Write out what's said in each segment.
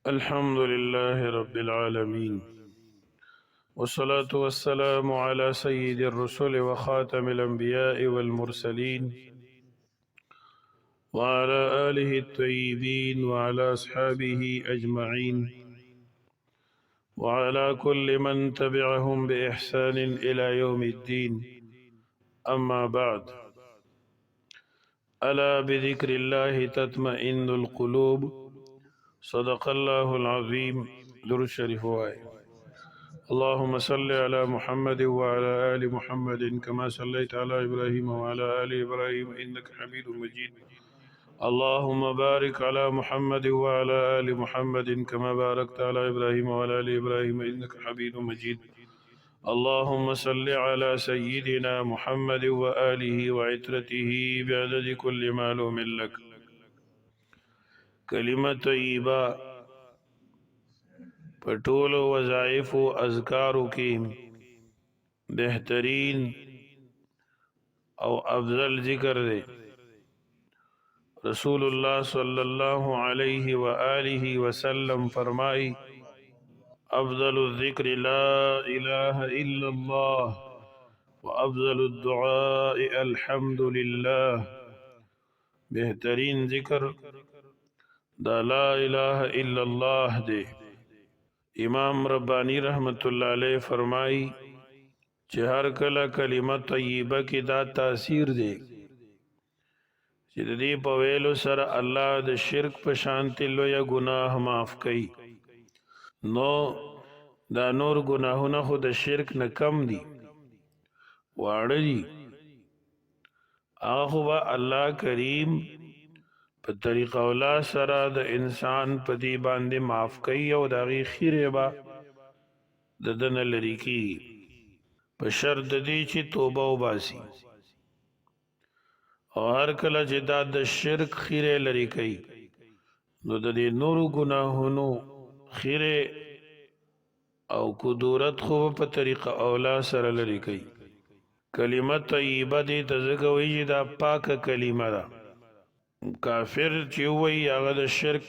الحمد لله رب العالمين، والصلاة والسلام على سيد الرسل وخاتم الأنبياء والمرسلين، وعلى آله الطيبين وعلى أصحابه أجمعين، وعلى كل من تبعهم بإحسان إلى يوم الدين. أما بعد، ألا بذكر الله تطمئن القلوب. صدق الله العظيم. درود شريف واي. اللهم صل على محمد وعلى آل محمد كما صليت على إبراهيم وعلى آل إبراهيم إنك حميد مجيد. اللهم بارك على محمد وعلى آل محمد كما باركت على إبراهيم وعلى آل إبراهيم إنك حميد مجيد. اللهم صل على سيدنا محمد وآله وعترته بعدد كل معلوم لك. كلمة طيبة پټول وظائف و اذکارو کې بہترین او افضل ذکر دے. رسول اللہ صلی اللہ علیہ وآلہ وسلم فرمائی: افضل الذکر لا الہ الا اللہ وافضل الدعاء الحمد للہ. بہترین ذکر دا لا الہ الا اللہ دے. امام ربانی رحمت اللہ علیہ فرمائی چې هر کله کلمه طیبه کې دا تاثیر دی چې د دې په ویلو سره الله د شرک په شانتي لویه ګناه معاف کوي، نو دا نور ګناهونه خو د شرک نه کم دي، واړه دي. هغه خو به الله کریم په طریقه اولا سره د انسان په دی باندې معاف کوي او د هغې خیرې به د ده نه لرې کېږي په شرط د دې چې توبه وباسي. او هر کله چې دا د شرک خیرې لرې کوي نو د دې نورو ګناهونو خیرې او کدورت خو په طریقه اولا سره لرې کوي. کلمه طیبه دې ته ځکه وایي چې دا پاکه کلمه ده. کافر چې وایي هغه د شرک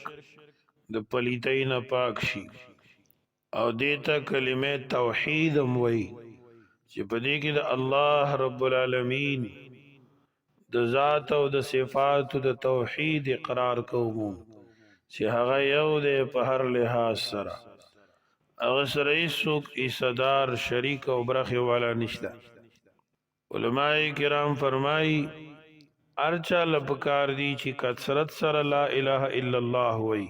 د پلیتۍ نه پاک شي، او دې ته کلمه توحید هم وایي چې په دې کې د الله رب العالمین د ذات او د صفاتو د توحید اقرار کوو چې هغه یو دی په هر لحاظ سره، هغه سره هیڅوک حصه‌دار شریک او برخې والا نشته. علماء کرام فرمایي ارچا لپکار دی چې کثرت سره لا اله الا الله وای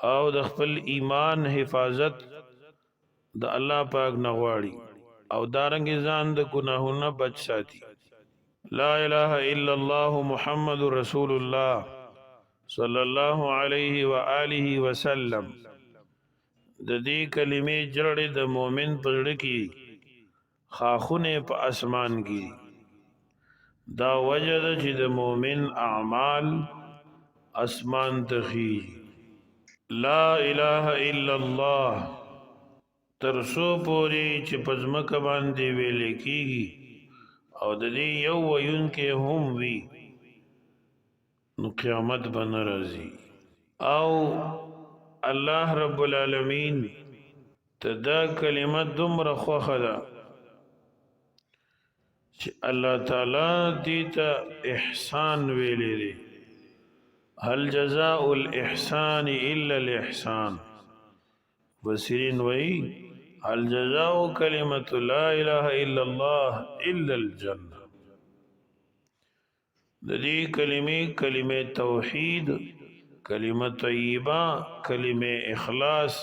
او د خپل ایمان حفاظت د الله پاک نه غواړي او دارنګ ځان د ګناهونو بچ ساتي. لا اله الا الله محمد رسول الله صلی الله علیه و آله وسلم. د دې کلمې جړې د مؤمن په زړه کې خاخونه په اسمان کې دا وجه ده چې د مؤمن اعمال اسمان تخی. لا اله الا الله ترسو پوری چې پزمکه باندې ویل کېږي او د دې یو ویونکي هم وي نو قیامت به نه راځي. او الله رب العالمین ته دا کلمه دومره خوښه ده چې الله تعالی دیتا احسان ویلې دی. هل جزاء الاحسان الا الاحسان. وسیرین وی هل جزاء کلمت لا اله الا الله الا الجنه. د دې کلمه توحید، کلمه طیبه، کلمه اخلاص،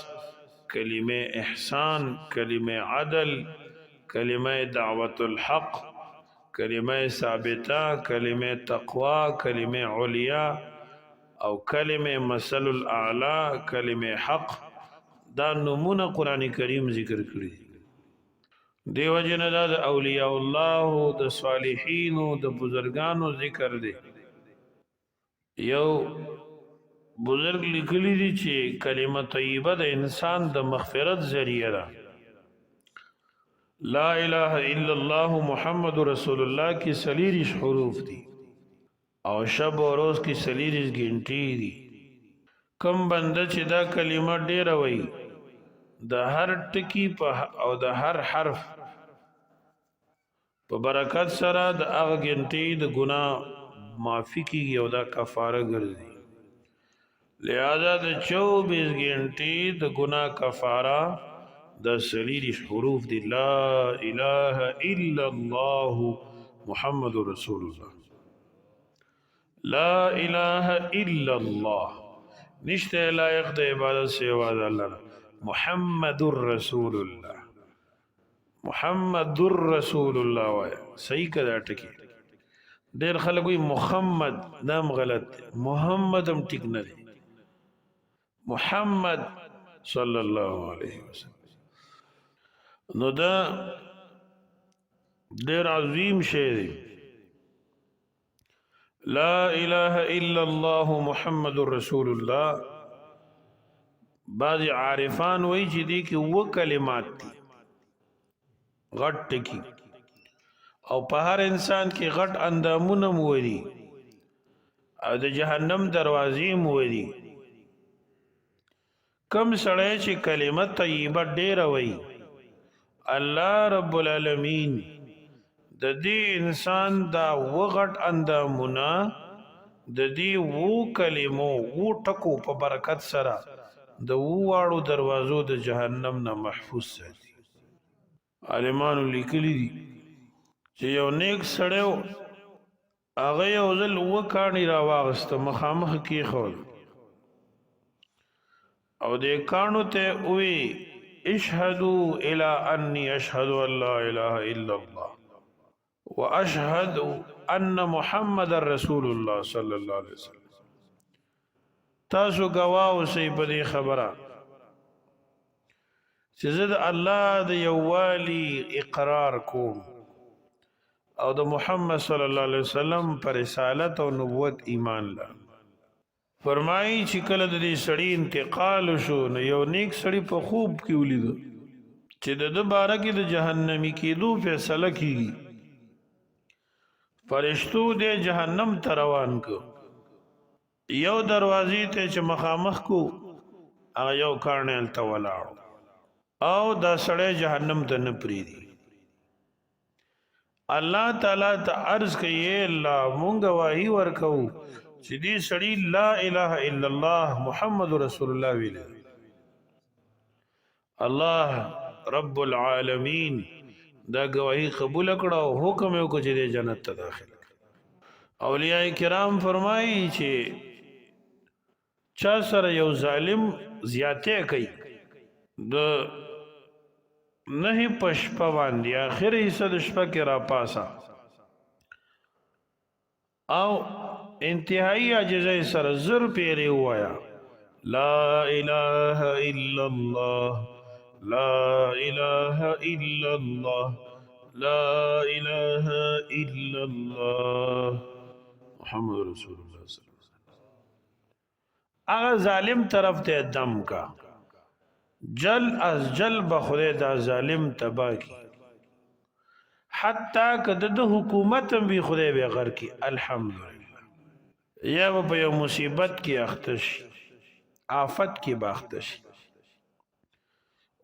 کلمه احسان، کلمه عدل، کلمه دعوت الحق، کلمه ثابته، کلمه تقوا، کلمه علیا او کلمه مثل الاعلى، کلمه حق. دا نمونه قرآن کریم ذکر کړی. دیو جن دا د اولیاء الله د صالحین د بزرگانو ذکر دی. یو بزرگ لیکلی دی چې کلمه طیبه د انسان د مغفرت ذریعہ ده. لا الہ الا اللہ محمد رسول اللہ کی سلیریش حروف دی او شب و روز کی سلیریش گھنٹی دی. کم بنده چې دا کلمه ډیره وای د هر ټکی په او د هر حرف په برکت سره د هغه ګنټې د ګناه معافي کیږي او دا کفاره ګرځي لہذا د 24 ګنټې د ګناه کفاره د سلیری حروف دی لا اله الا الله محمد رسول الله لا اله الا الله نشته لایق د عبادت سوا د الله محمد رسول الله محمد رسول الله وای صحیح کدا ټکی ډیر خلک وي محمد نام غلط محمد هم ټیک نه دی محمد صلی الله علیه وسلم نو دا ډیر عظیم شی دی لا اله الا الله محمد رسول الله بعض عارفان وای چې دي کې و کلمات دي غټ ټکی او په هر انسان کې غټ اندامونه موري او د جهنم دروازې موري کم سړی چې کلمه طیبه ډیره وای الله رب العالمین د دې انسان دا وغټ اندامونه د دې وو کلمو وو ټکو په برکت سره د واړو دروازو د جهنم نه محفوظ ساتي عالمانو لیکلي دي چې یو نیک سړی هغه یو ځل وکاڼي راواغسته مخامخ کېښول او دې کاڼو ته وی اشهدوا الى انی اشهد ان لا اله الا الله واشهد ان محمد رسول الله صلی الله علیه وسلم تاسو گواه اوسئ په دې خبره چې زه د الله د یووالي اقرار کوم او د محمد صلی الله علیه وسلم پر رسالت او نبوت ایمان لرم فرمایي چې کله د دې سړي انتقال شو نو یو نیک سړي په خوب کې ولید چې د باره کې د جهنمی کېدو فیصله کیږي فرشتو د جهنم ته روان کو یو دروازې ته چې مخامخ کو هغه یو کارنل ته ولاړو او دا سړی جهنم ته نه پریدي الله تعالی ته عرض کوي الله مونږ واهي ورکو چې دې سړی لا اله الا الله محمد رسول الله ویل الله رب العالمین دا گواہی قبول کړه او حکم یې وکړ چې جنت ته داخل اولیاء کرام فرمایي چې چا سره یو ظالم زیاته کوي د نه پشپا باندې اخر حصہ د شپه کې را پاسا او انتهایی عجزه سره زر پیری وایا لا اله الا الله لا اله الا الله لا اله الا الله محمد رسول الله صلی الله علیه وسلم هغه ظالم طرف ته دم کا جل از جل بخوره دا ظالم تبا کی حتی که د حکومت بھی خدای به غر کی الحمدلله یا په یو مصیبت کې اختش آفت کې باختش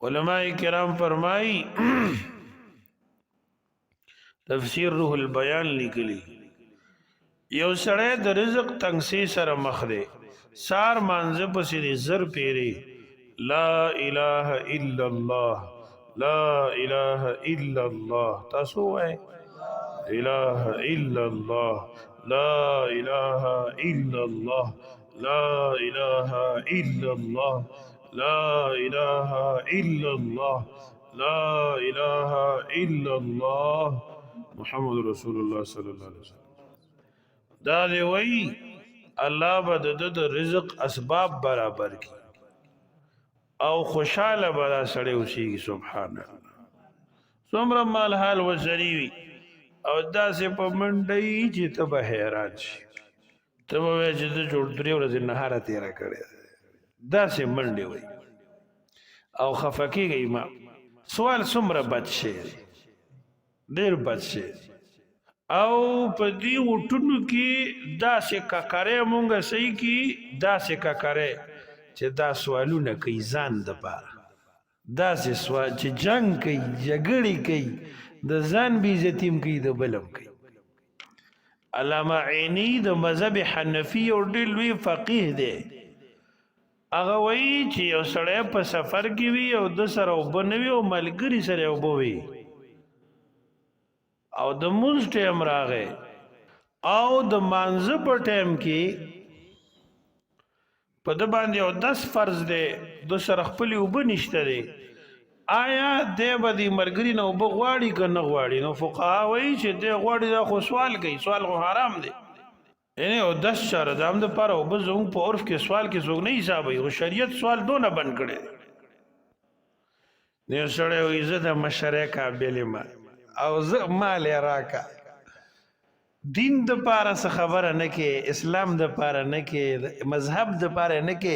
علماء کرام فرمائی تفسیر روح البیان لیکلی یو سړی د رزق تنگسی سره مخ دی سار مانزه پسې زر پیری لا اله الا الله لا اله الا الله تاسو وای اله الا الله لا اله الا الله لا اله الا الله لا اله الا الله لا اله الا الله محمد رسول الله صلی الله علیه وسلم دا دی وای الله به د رزق اسباب برابر کی او خوشاله بلا سړی اوسېږي سبحان الله څومره مال حال وسري وي او داسې په منډۍ چې ته به حیران شي ته به وایې چې زه جوړ 3 ورځې نهاره تېره کړې داسې منډې وي او خفه کېږئ ما سوال څومره بد شی دی ډېر بد شی او په دې وټونو کې داسې ککرې مونږ صحیح کې داسې ککرې چې دا سوالونه کوي ځان دپاره داسې سوال چې جنگ کوي جګړې کوي د ځان بې عزتي هم کوي د بل هم کوي علامه عیني د مذهب حنفي او ډېر لوی فقیه دی هغه وایي چې یو سړی په سفر کې وي او د سره اوبه نه وي او ملګري سره اوبه وي او د مونځ ټایم راغی او د مانځه په ټایم کې په ده باندې یو 10 فرض دی د سره خپلې اوبه نشته دی آیا دی به د ملګري نه اوبه غواړي که نه غواړي نو فقها وایي چې دی غواړي دا خو سوال کوي سوال خو حرام دی یعنی او 10 چاره د هم دپاره اوبه زموږ په عرف کې سوال کې څوک نه حسابوي خو شریعت سوال دونه بند کړی دی یو سړی وایي زه د مشرۍ قابل یم او زه مال یې راکه دین د پاره څه خبره نه کې اسلام د پاره نه کې مذهب د پاره نه کې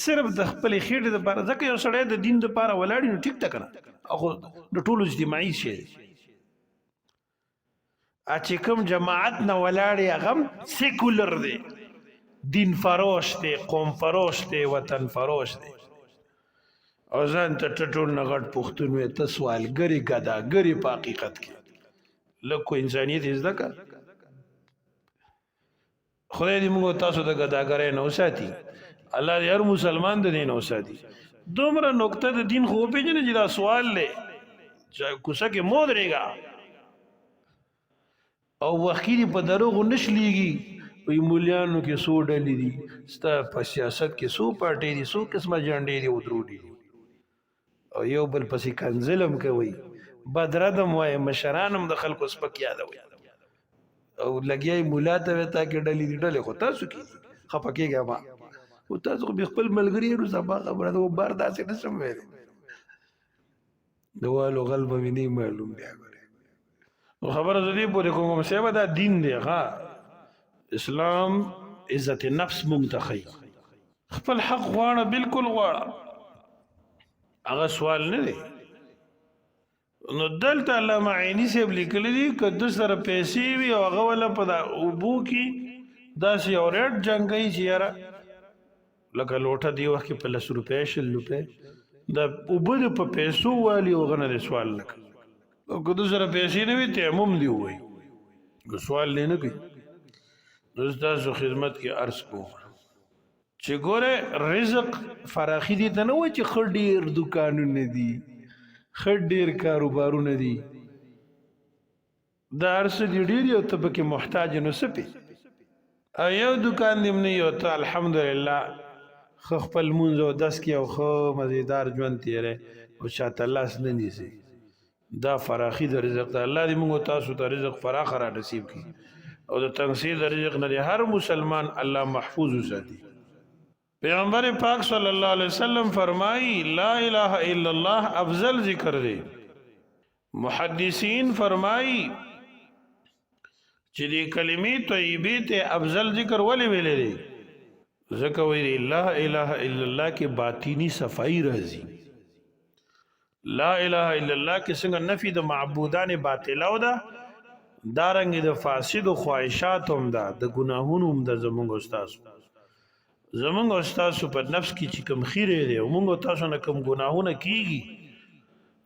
صرف د خپل خېټې د پاره ځکه یو سړی د دین د پاره ولاړ نو ټیک ټاک نه خو د ټولو اجتماعي شی چې کوم جماعت نه ولاړ هغه سیکولر دی دین فروش دی قوم فروش دی وطن فروش دی او ځان ته ټټول نه غټ پښتون وي ته سوالګري ګداګري په حقیقت کې لږ کو انسانیت زده کړه خدای دې موږ تاسو د ګداګرۍ نه وساتي الله دې هر مسلمان د دین وساتي دومره نقطه د دین خو پیژنې چې دا سوال لې چې کوڅه کې مو درېږه او وخیری په دروغو نشلیږي وی مولیانو کې سو ډلې دي ستا په سیاست کې سو پارټۍ دي سو قسمه جنډې دي او درو دي او یو بل پسې کنځلم کوي بدردم وای مشرانم د خلکو سپک یادوي او لګیای مولا ته وتا کې ډلې دي ډلې خو تاسو کې خپه کېږه ما او تاسو خو خپل ملګری نو سبا خبره ده بار داسې نه سم ویل دوالو غلب ویني معلوم دی نو خبره زدي پورې کوم څه دا دین دی ها اسلام عزت نفس منتخي خپل حق غواړه بالکل غواړه هغه سوال نه دی نو دلته علامه عیني صاحب لیکلی دي که د سره پیسې وي او هغه ولا په اوبو کې داسې یو ریټ جنګوي چې یاره لکه لوټه دی وخت کې په 10 روپۍ 100 روپۍ د اوبه د په پیسو والی او غنه سوال نه کوي او که د سره پیسې نه وي تیمم دی وایي سوال نه کوي نو تاسو خدمت کې عرض کوم چې ګوره رزق فراخي دي ته نه وایي چې ښه ډېر دوکانونه دي ښه ډېر کاروبارونه دي دا هر څه دي ډېر یو ته پکې محتاج نو څه پې او یو دوکان دې نه یو ته الحمدلله ښه خپل لمونځ او دس کې او ښه مزیدار ژوند تېری او چاته لاس نه نیسي دا فراخي د رزق ته الله دې موږ تاسو ته رزق فراخ را نصیب کړي او د تنګسیر د رزق نه هر مسلمان الله محفوظ وساتي پیغمبر پاک صلی الله علیه وسلم فرمائی لا الہ الا اللہ افضل ذکر دے محدثین فرمائی چې دې کلمې طیبې ته افضل ذکر ولې ویلې دي ځکه ویلي لا الہ الا الله کې باطینی صفائی راځي لا الہ الا الله کې څنګه نفي د معبودان باطل او ده دارنګ د فاسد خواهشات هم ده د ګناهونو هم د زمونږ استاد زمونږ استاد په نفس کې چې کوم خیره دی او موږ تاسو نه کوم ګناهونه کیږي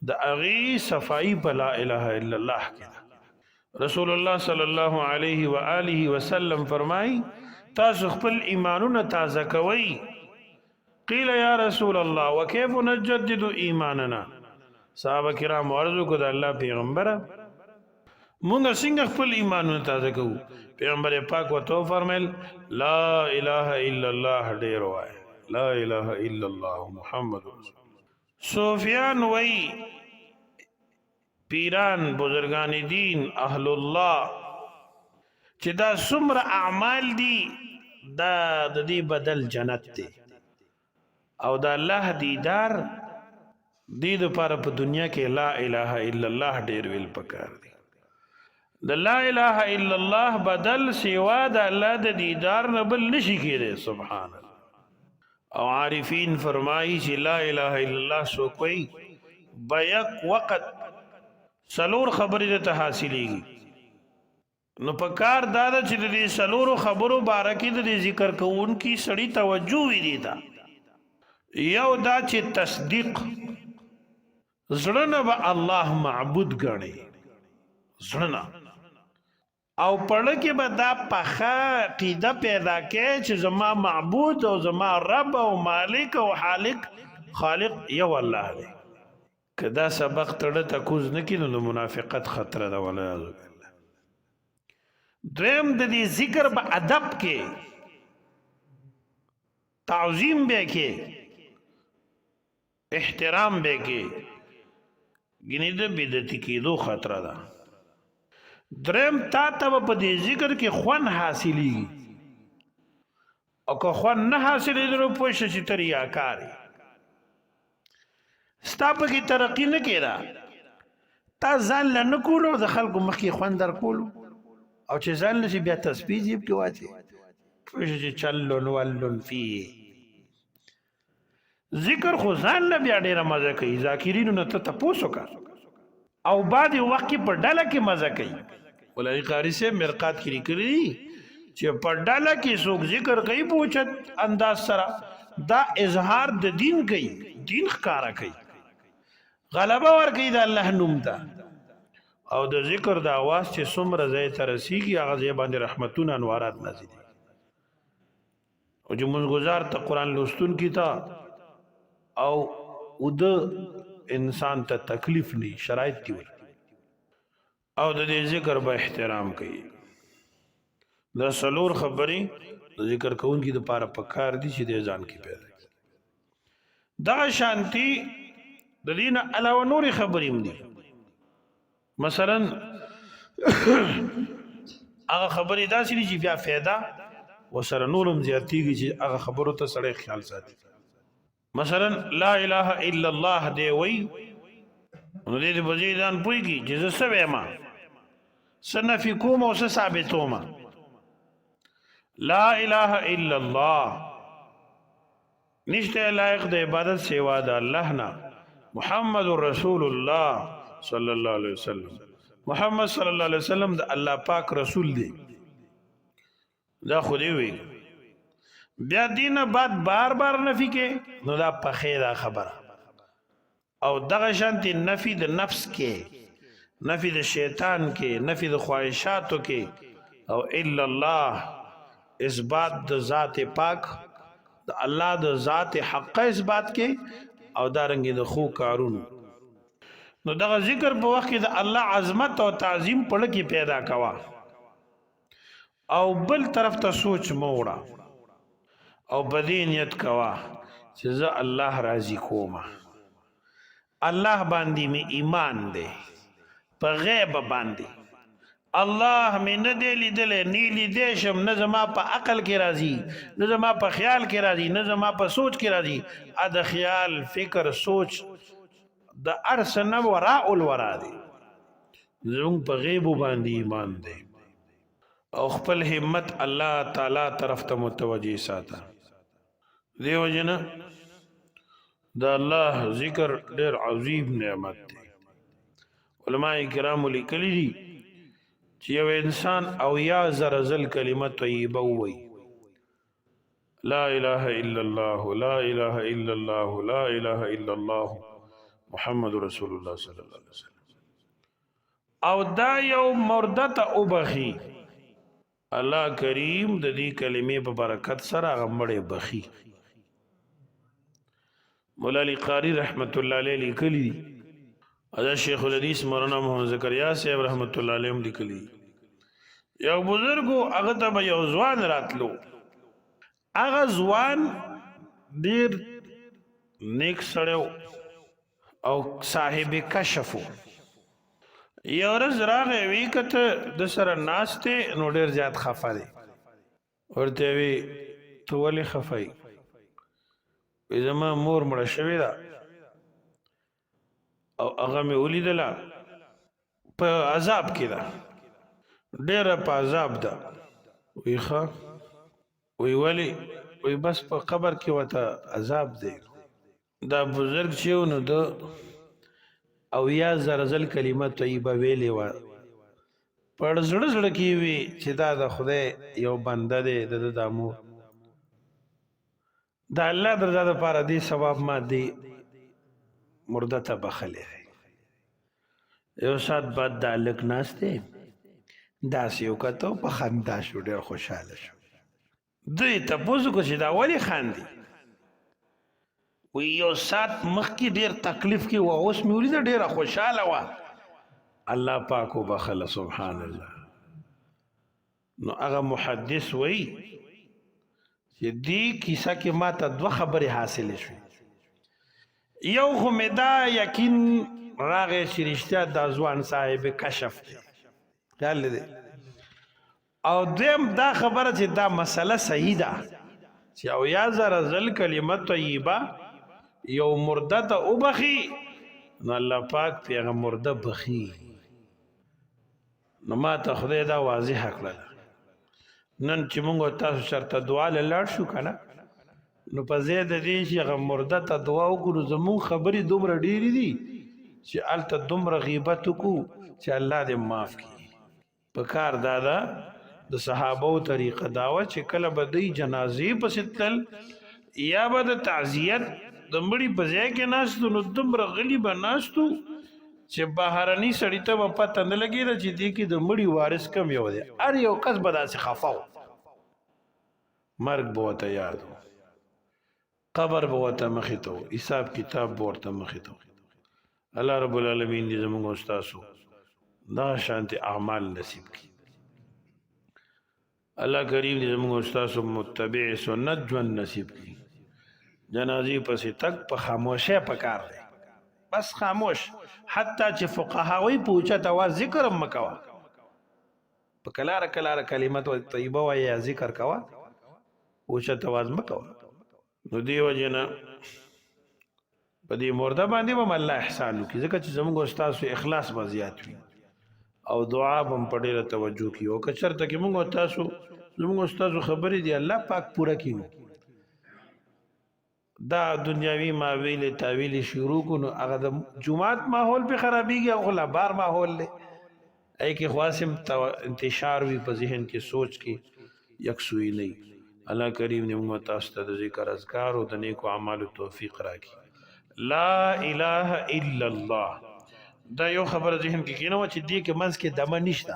د اغي صفائی په لا اله الا الله کې رسول الله صلی الله علیه و آله وسلم فرمای تاسو خپل ایمانونه تازه کوئ قیل یا رسول الله وکيف نجدد ایماننا صحابه کرام ورزو کو د الله پیغمبره مونږ څنګه خپل ایمانونه تازه کوو پیغمبر پاک ورته فرمایل لا اله الا الله ډیر وای لا اله الا الله محمد رسول سفیان وای پیران بزرگان دین اهل الله چې دا څومره اعمال دي دا د دې بدل جنت دی او دا الله دیدار دې لپاره په دنیا کې لا اله الا الله ډیر ویل پکار دی د لا اله الا الله بدل سوا د الله د دیدار نه بل نشي کېدی سبحان الله او عارفین فرمایي چې لا اله الا الله سو کوئی بیک وقت سلور خبرې ته حاصلېږي نو په کار دا ده چې د سلورو خبرو باره کې د ذکر کوونکي سړي توجه وي دی تا یو دا چې تصدیق زړه نه به الله معبود ګڼي زړه نه او پړه کې به دا پخه عقیده پیدا کې چې زما معبود او زما رب او مالک او خالق یو الله دی که دا سبق تړه تکوز نه کړي نو منافقت خطره ده والعیاذ بالله. دویم د دې ذکر په ادب کې تعظیم به کې احترام به کې ګینه د بدعتي کېدو خطره ده. دریم تا ته په دې ذکر کې خوان حاصلي او که خوان نه حاصلې درو پوښ شي تر یا کاری ستا په کې ترقی نه کېدا تا ځان له نه کولو د خلکو مخکې خوان در کولو او چې ځان له بیا تسبیح جیب کې واچي پوښ شي چلون ولن فی ذکر خو ځان له بیا ډیره مزه کوي ذاکرینو نه ته تاسو کا او بعد وخت په ډاله کې مزه کوي. ولای قاری سے مرقات کې لیکلي چې په ډاله کې څوک ذکر کوي په اوچت انداز سره دا اظهار د دین کوي دین ښکارا کوي غلبه ور کوي د الله نوم ته او د ذکر د आवाज چې څومره ځای ته رسیږي هغه ځای باندې رحمتونه انوارات نازل دي او چې موږ گزار ته قران لوستون کی تا او د انسان ته تکلیف نه شرایط دی او د دې ذکر به احترام کوي. دا سلور خبرې د ذکر کوونکي د پاره پکار دي چې د ځان کې پیدا کړي. دا شانتی د دین علاوه نور خبرې هم دي مثلا هغه خبرې داسې دي چې بیا फायदा وسره نورم زیاتېږي چې هغه خبرو ته سړی خیال ساتي. مثلا لا اله الا الله دی وی نو دې بزیدان پويږي چې زه سوي ما سنفي کوم او ثابتوما لا اله الا الله نشته لایق د عبادت سوا د الله نه محمد رسول الله صلی الله علیه وسلم محمد صلی الله علیه وسلم د الله پاک رسول دی دا خو دی وی بیا دینه بعد بار بار نفی کې نو دا په خیره خبره او دغه شانتي نفی د نفس کې نفی د شیطان کې نفی د خواهشاتو کې او الا الله اثبات د ذات پاک د الله د ذات حق اثبات کې او دارنګ د خو کارونو نو دغه ذکر په وخت کې د الله عظمت او تعظیم پړه کې پیدا کوا او بل طرف ته سوچ موړه او بدینیت کوا چې زه الله راضی کوم الله باندې می ایمان دی په غیب باندې الله مې نه دی لیدلې نه لیدې شم نه زما په عقل کې راضي نه زما په خیال کې راضي نه زما په سوچ کې راضي ا د خیال فکر سوچ د ارسنه وراء الورا دی زموږ په غیب باندې ایمان دی او خپل همت الله تعالی طرف ته متوجي ساته دیو جنا دا الله ذکر ډیر عظیم نعمت دی. علماء کرام لیکلی دي چې یو انسان او یا زرزل کلمه طیبه وي لا اله الا الله لا اله الا الله لا اله الا الله محمد رسول الله صلی الله علیه وسلم او دا یو مردت او بخي الله کریم د دې کلمې په برکت سره غمړې بخي. مولا علی قاری رحمت الله علیه لیکلی ادا شیخ الحدیث مولانا محمد زکریا صاحب رحمت الله علیه لیکلی یو بزرګو هغه ته یو ځوان راتلو هغه ځوان ډیر نیک سړیو او صاحب کشفو یو ورځ راغی وی کته د سره ناشته نو ډیر زیات خفه دی ورته وی تو ولې خفای زما مور مړه شوې ده او هغه مې ولیدله په عذاب کې ده ډېره په عذاب ده وی ښه وی ولې وی بس په قبر کې ورته عذاب دی دا بزرګ چې و نو ده او یا زرزل کلمه طیبه ویلې وه په زړه زړه کې وي چې دا د خدای یو بنده دی د دا مور دا الله درزا د پاره دی ثواب ما دی مرده ته بخلې یو سات بعد دا لک ناشته داسې یو کتو په خندا شو ډېر خوشاله شو دوی تاسو کو چې دا ولی خاندي وی یو سات مخکې ډېر تکلیف کې و اوس مې ولید ډېر خوشاله و الله پاک وبخله سبحان الله نو هغه محدث وی چې دې کیسه کې ما ته دوه خبرې حاصلې شوې یو خو مې دا یقین راغی چې رښتیا دا ځوان صاحب کشف دی خیال دی او دویم دا خبره چې دا مسله صحیح ده چې او یا زره زل کلمه طیبه یو مرده ته وبخي نو الله پاک پې هغه مرده بخي نو ما ته خدای دا واضح کړله نن چې موږ تاسو چرته دعا له لاړ شو که نه نو په ځای د دې چې هغه مرده ته دعا وکړو زمونږ خبرې دومره ډېرې دي چې هلته دومره غیبت وکړو چې الله دې معاف کړي په کار دا ده د صحابو طریقه دا وه چې کله به دوی جنازې پسې تلل یا به د تعزیت د مړي په ځای کې ناستو نو دومره غلي به ناستو چې بهرني سړي ته به پته نه لګېده چې دې کې د مړي وارث کم یو دی هر یو کس به داسې خفه و مرګ به ورته یاد و قبر به ورته مخې ته و حساب کتاب به ورته مخې ته و الله رب العالمین دې زموږ او ستاسو دغه شانتې اعمال نصیب کړي الله کریم دې زموږ او ستاسو متبع سنت ژوند نصیب کړي جنازې پسې تک په خاموشۍ پکار دی بس خاموش حتی چې فقهاوی په اوچت اواز ذکر هم مه کوه په کلاره کلاره کلمت طیبه وایه یا ذکر کوه اوچت اواز مه کوه نو دې وجې نه په دې مرده باندې به هم الله احسان وکړي ځکه چې زموږ او ستاسو اخلاص به زیات وي او دعا به هم په ډېره توجه کړي او که چېرته کې موږ او تاسو زموږ او ستاسو خبرې دي الله پاک پوره کړي نو دا دنیاوی ماویل تاویل شروع کو نو هغه د جمعات ماحول په خرابېږي او غلا بار ماحول له ای کې خاصم انتشار وی په ذهن کې سوچ کې یکسوئی نه الله کریم دې موږ تاسو ته د ذکر اذکار او د نیکو اعمالو توفیق راکړي لا اله الا الله دا یو خبره ذهن کې کینو چې دې کې منځ کې دمه نشته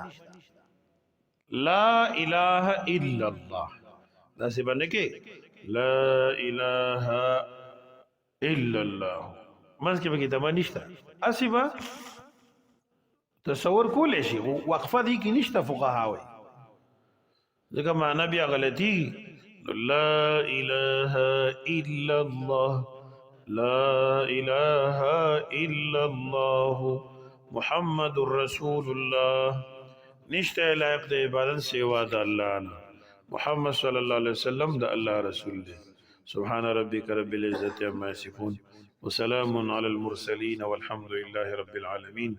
لا اله الا الله دا څه باندې کې لا اله الا الله منځ کې به دمه نشته اسی با تصور کولې شي وقفه دې کې نشته فقهاوی ځکه معنا بیا غلطي لا اله الا الله لا اله الا الله محمد رسول الله نشته لایق د عبادت سوا د الله نه محمد صلی الله علیه وسلم د الله رسول دی سبحان ربک رب العزة عما یصفون وسلام علی المرسلین والحمد لله رب العالمین